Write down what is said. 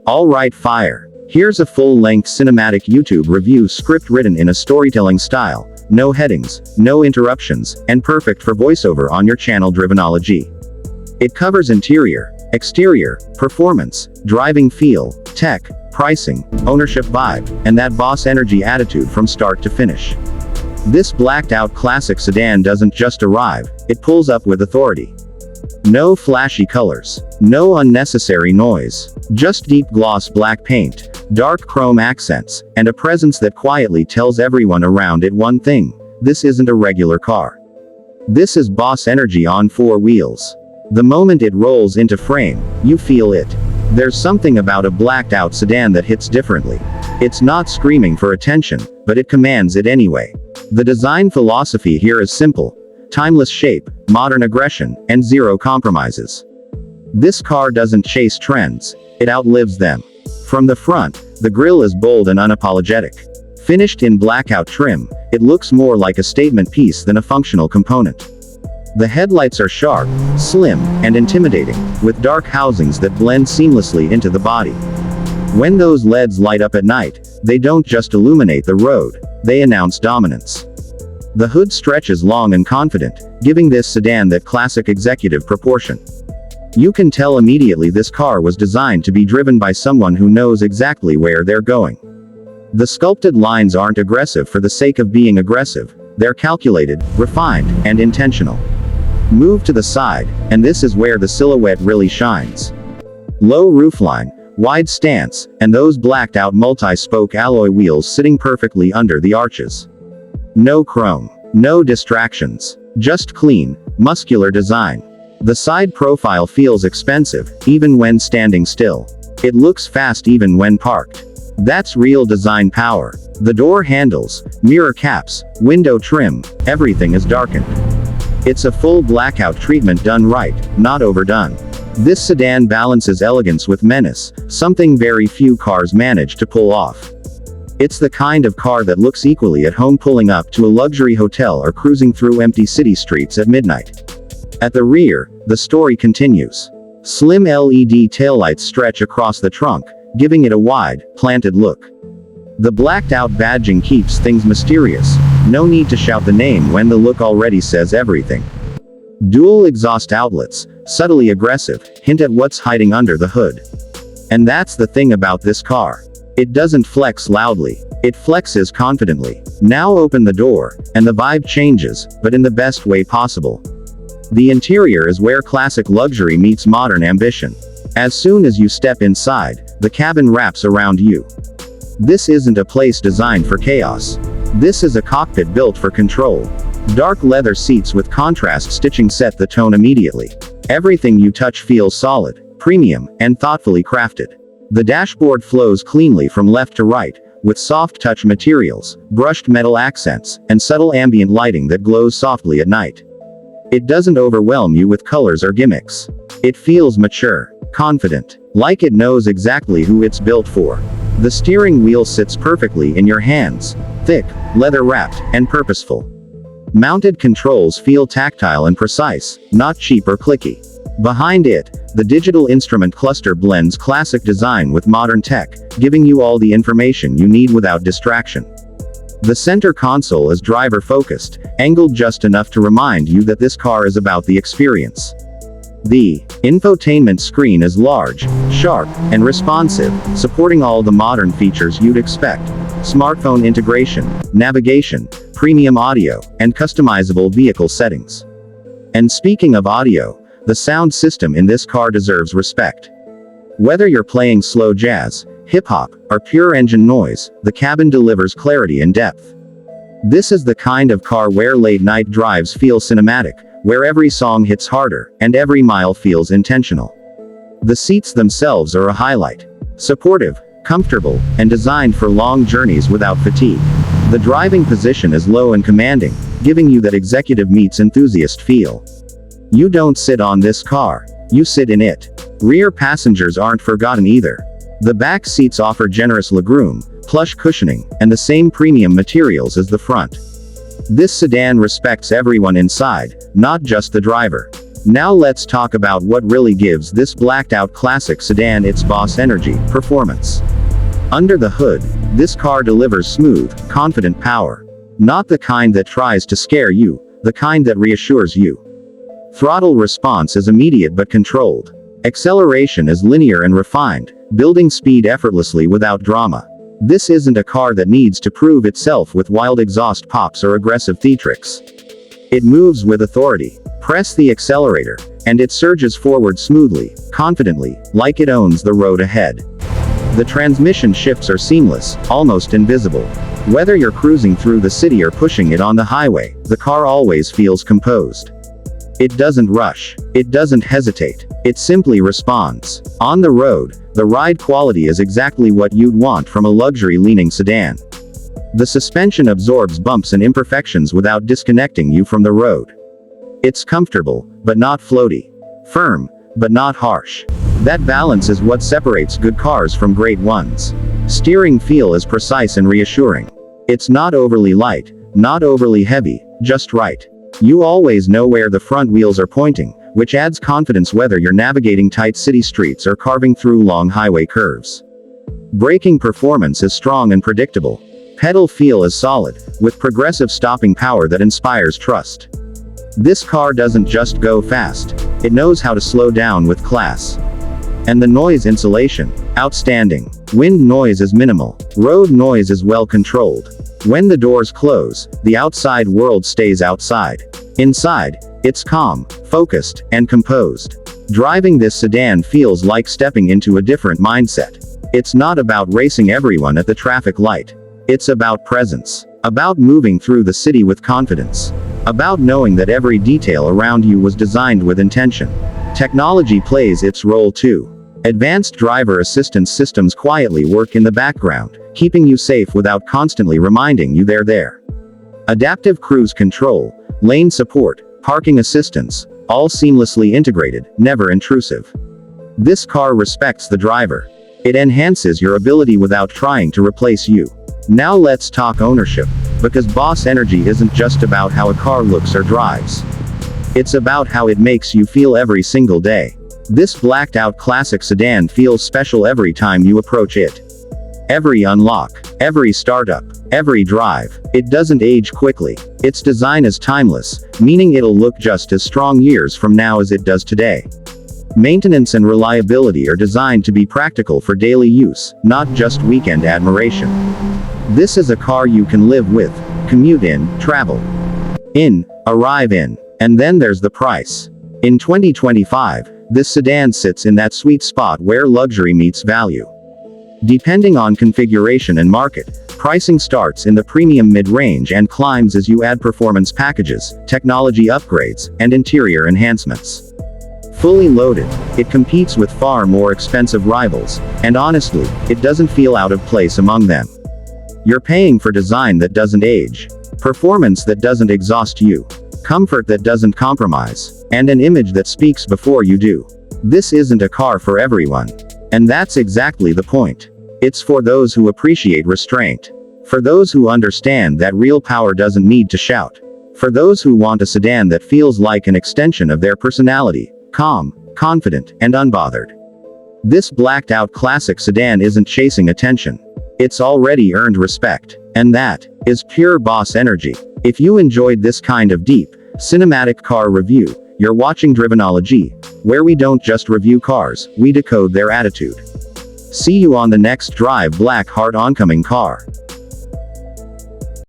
Alright, fire. Here's a full-length cinematic YouTube review script written in a storytelling style, no headings, no interruptions, and perfect for voiceover on your channel Drivenology. It covers interior, exterior, performance, driving feel, tech, pricing, ownership vibe, and that boss energy attitude from start to finish. This blacked-out classic sedan doesn't just arrive, it pulls up with authority. No flashy colors. No unnecessary noise. Just deep gloss black paint, dark chrome accents, and a presence that quietly tells everyone around it one thing: this isn't a regular car. This is boss energy on four wheels. The moment it rolls into frame, you feel it. There's something about a blacked-out sedan that hits differently. It's not screaming for attention, but it commands it anyway. The design philosophy here is simple: timeless shape, modern aggression, and zero compromises. This car doesn't chase trends, it outlives them. From the front, the grille is bold and unapologetic. Finished in blackout trim, it looks more like a statement piece than a functional component. The headlights are sharp, slim, and intimidating, with dark housings that blend seamlessly into the body. When those LEDs light up at night, they don't just illuminate the road, they announce dominance. The hood stretches long and confident, giving this sedan that classic executive proportion. You can tell immediately this car was designed to be driven by someone who knows exactly where they're going. The sculpted lines aren't aggressive for the sake of being aggressive, they're calculated, refined, and intentional. Move to the side, and this is where the silhouette really shines. Low roofline, wide stance, and those blacked-out multi-spoke alloy wheels sitting perfectly under the arches. No chrome. No distractions. Just clean, muscular design. The side profile feels expensive, even when standing still. It looks fast even when parked. That's real design power. The door handles, mirror caps, window trim, everything is darkened. It's a full blackout treatment done right, not overdone. This sedan balances elegance with menace, something very few cars manage to pull off. It's the kind of car that looks equally at home pulling up to a luxury hotel or cruising through empty city streets at midnight. At the rear, the story continues. Slim LED taillights stretch across the trunk, giving it a wide, planted look. The blacked-out badging keeps things mysterious. No need to shout the name when the look already says everything. Dual exhaust outlets, subtly aggressive, hint at what's hiding under the hood. And that's the thing about this car. It doesn't flex loudly. It flexes confidently. Now open the door, and the vibe changes, but in the best way possible. The interior is where classic luxury meets modern ambition. As soon as you step inside, the cabin wraps around you. This isn't a place designed for chaos. This is a cockpit built for control. Dark leather seats with contrast stitching set the tone immediately. Everything you touch feels solid, premium, and thoughtfully crafted. The dashboard flows cleanly from left to right, with soft touch materials, brushed metal accents, and subtle ambient lighting that glows softly at night. It doesn't overwhelm you with colors or gimmicks. It feels mature, confident, like it knows exactly who it's built for. The steering wheel sits perfectly in your hands, thick, leather-wrapped, and purposeful. Mounted controls feel tactile and precise, not cheap or clicky. Behind it, the digital instrument cluster blends classic design with modern tech, giving you all the information you need without distraction. The center console is driver-focused, angled just enough to remind you that this car is about the experience. The infotainment screen is large, sharp, and responsive, supporting all the modern features you'd expect: smartphone integration, navigation, premium audio, and customizable vehicle settings. And speaking of audio, the sound system in this car deserves respect. Whether you're playing slow jazz, hip-hop, or pure engine noise, the cabin delivers clarity and depth. This is the kind of car where late-night drives feel cinematic, where every song hits harder, and every mile feels intentional. The seats themselves are a highlight. Supportive, comfortable, and designed for long journeys without fatigue. The driving position is low and commanding, giving you that executive meets enthusiast feel. You don't sit on this car, you sit in it. Rear passengers aren't forgotten either. The back seats offer generous legroom, plush cushioning, and the same premium materials as the front. This sedan respects everyone inside, not just the driver. Now let's talk about what really gives this blacked-out classic sedan its boss energy, performance. Under the hood, this car delivers smooth, confident power. Not the kind that tries to scare you, the kind that reassures you. Throttle response is immediate but controlled. Acceleration is linear and refined, building speed effortlessly without drama. This isn't a car that needs to prove itself with wild exhaust pops or aggressive theatrics. It moves with authority. Press the accelerator, and it surges forward smoothly, confidently, like it owns the road ahead. The transmission shifts are seamless, almost invisible. Whether you're cruising through the city or pushing it on the highway, the car always feels composed. It doesn't rush. It doesn't hesitate. It simply responds. On the road, the ride quality is exactly what you'd want from a luxury-leaning sedan. The suspension absorbs bumps and imperfections without disconnecting you from the road. It's comfortable, but not floaty. Firm, but not harsh. That balance is what separates good cars from great ones. Steering feel is precise and reassuring. It's not overly light, not overly heavy, just right. You always know where the front wheels are pointing, which adds confidence whether you're navigating tight city streets or carving through long highway curves. Braking performance is strong and predictable. Pedal feel is solid, with progressive stopping power that inspires trust. This car doesn't just go fast, it knows how to slow down with class. And the noise insulation, outstanding. Wind noise is minimal. Road noise is well controlled. When the doors close, the outside world stays outside. Inside, it's calm, focused, and composed. Driving this sedan feels like stepping into a different mindset. It's not about racing everyone at the traffic light. It's about presence. About moving through the city with confidence. About knowing that every detail around you was designed with intention. Technology plays its role too. Advanced driver assistance systems quietly work in the background, keeping you safe without constantly reminding you they're there. Adaptive cruise control, lane support, parking assistance, all seamlessly integrated, never intrusive. This car respects the driver. It enhances your ability without trying to replace you. Now let's talk ownership, because boss energy isn't just about how a car looks or drives. It's about how it makes you feel every single day. This blacked-out classic sedan feels special every time you approach it. Every unlock, every startup, every drive, it doesn't age quickly. Its design is timeless, meaning it'll look just as strong years from now as it does today. Maintenance and reliability are designed to be practical for daily use, not just weekend admiration. This is a car you can live with, commute in, travel in, arrive in. And then there's the price. In 2025, this sedan sits in that sweet spot where luxury meets value. Depending on configuration and market, pricing starts in the premium mid-range and climbs as you add performance packages, technology upgrades, and interior enhancements. Fully loaded, it competes with far more expensive rivals, and honestly, it doesn't feel out of place among them. You're paying for design that doesn't age, performance that doesn't exhaust you, comfort that doesn't compromise, and an image that speaks before you do. This isn't a car for everyone. And that's exactly the point. It's for those who appreciate restraint. For those who understand that real power doesn't need to shout. For those who want a sedan that feels like an extension of their personality, calm, confident, and unbothered. This blacked-out classic sedan isn't chasing attention. It's already earned respect. And that is pure boss energy. If you enjoyed this kind of deep, cinematic car review, you're watching Drivenology, where we don't just review cars, we decode their attitude. See you on the next Drive Black Heart oncoming car.